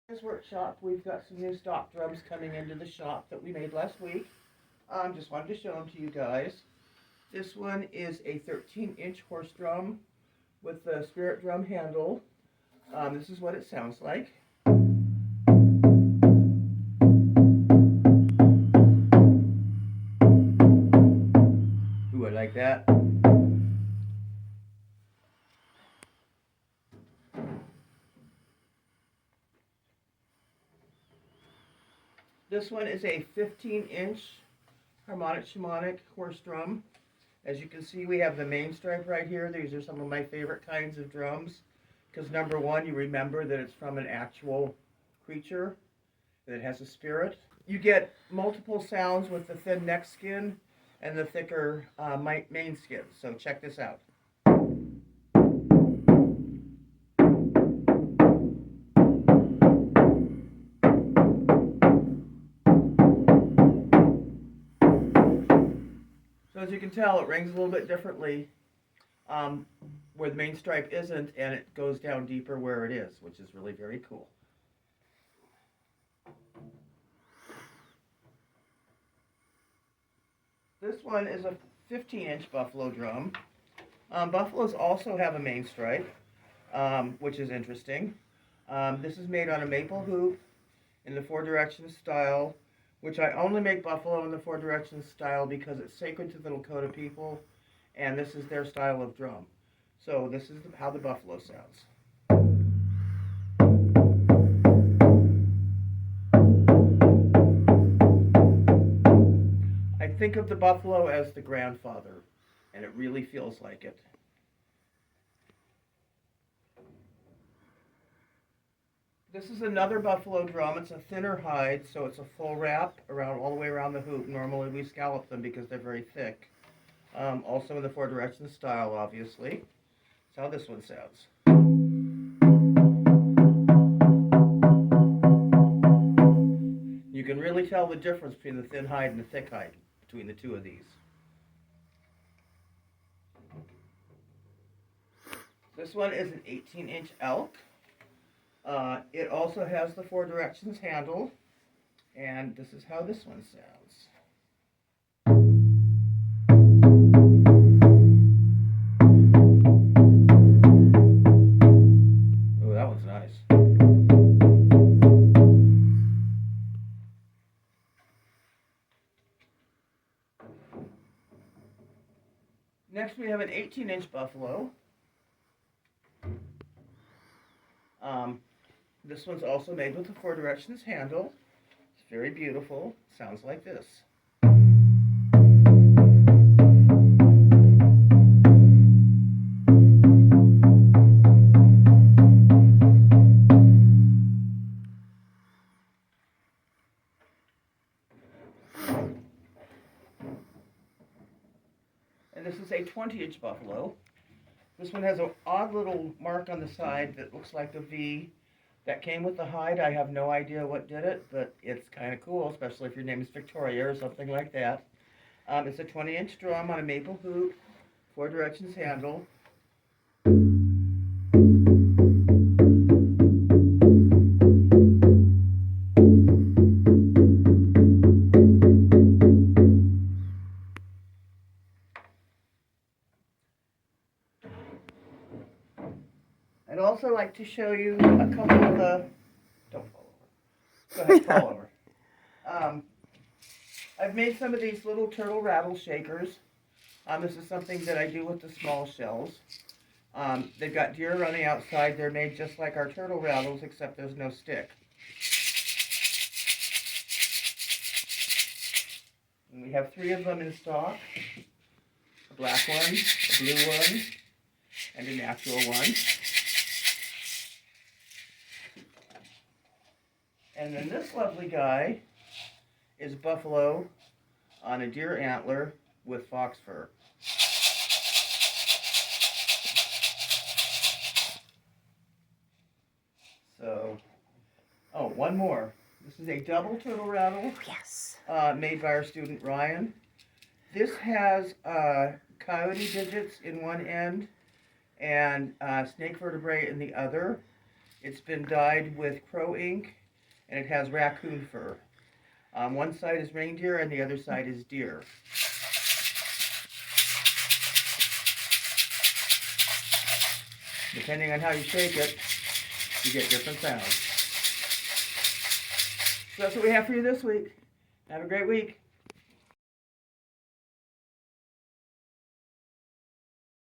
This workshop, we've got some new stock drums coming into the shop that we made last week. Just wanted to show them to you guys. This one is a 13-inch horse drum with the spirit drum handle. This is what it sounds like. Ooh, I like that. This one is a 15-inch harmonic shamanic horse drum. As you can see, we have the main stripe right here. These are some of my favorite kinds of drums because number one, you remember that it's from an actual creature, that it has a spirit. You get multiple sounds with the thin neck skin and the thicker main skin. So check this out. So as you can tell, it rings a little bit differently where the main stripe isn't, and it goes down deeper where it is, which is really very cool. This one is a 15-inch buffalo drum. Buffaloes also have a main stripe, which is interesting. This is made on a maple hoop in the 4 directions style, which I only make buffalo in the 4 directions style because it's sacred to the Lakota people, and this is their style of drum. So this is how the buffalo sounds. I think of the buffalo as the grandfather, and it really feels like it. This is another buffalo drum. It's a thinner hide, so it's a full wrap around all the way around the hoop. Normally we scallop them because they're very thick. Also in the 4 directions style, obviously. That's how this one sounds. You can really tell the difference between the thin hide and the thick hide between the two of these. This one is an 18-inch elk. It also has the 4 directions handle, and this is how this one sounds. Oh, that one's nice. Next we have an 18-inch buffalo. This one's also made with the 4 directions handle. It's very beautiful. Sounds like this. And this is a 20-inch buffalo. This one has an odd little mark on the side that looks like a V. That came with the hide. I have no idea what did it, but it's kind of cool, especially if your name is Victoria or something like that. It's a 20-inch drum on a maple hoop, 4 directions handle. I'd also like to show you a couple of the, don't fall over, go ahead, fall over. I've made some of these little turtle rattle shakers. This is something that I do with the small shells. They've got deer on the outside. They're made just like our turtle rattles, except there's no stick. And we have 3 of them in stock. A black one, a blue one, and a natural one. And then this lovely guy is buffalo on a deer antler with fox fur. So, oh, one more. This is a double turtle rattle. Yes. Made by our student Ryan. This has coyote digits in one end and snake vertebrae in the other. It's been dyed with crow ink, and it has raccoon fur. One side is reindeer and the other side is deer. Depending on how you shake it, you get different sounds. So that's what we have for you this week. Have a great week.